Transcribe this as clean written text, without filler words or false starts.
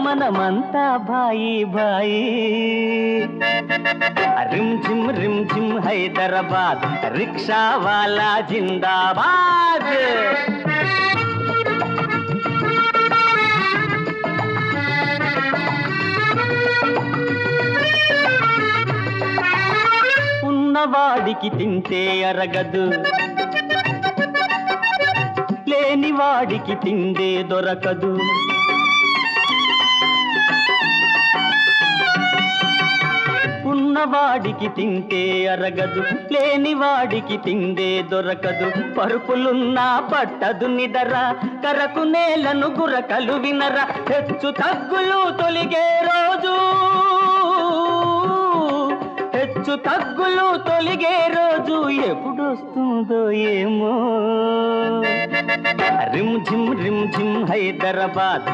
మనమంతా భాయి భాయి रिम झिम हैदराबाद रिक्शा वाला जिंदाबाद ఉన్నవాడికి తింటే అరగదు లేనివాడికి తిండే దొరకదు ఉన్నవాడికి తింటే అరగదు లేనివాడికి తిండే దొరకదు పరుపులున్నా పట్టదు నిదర కరకు నేలను గురకలు వినర హెచ్చు తగ్గులు తొలిగే రోజు హెచ్చు తగ్గులు తొలిగే రోజు ఎప్పుడొస్తుందో ఏమో రిమ్ ఝిమ్ హైదరాబాద్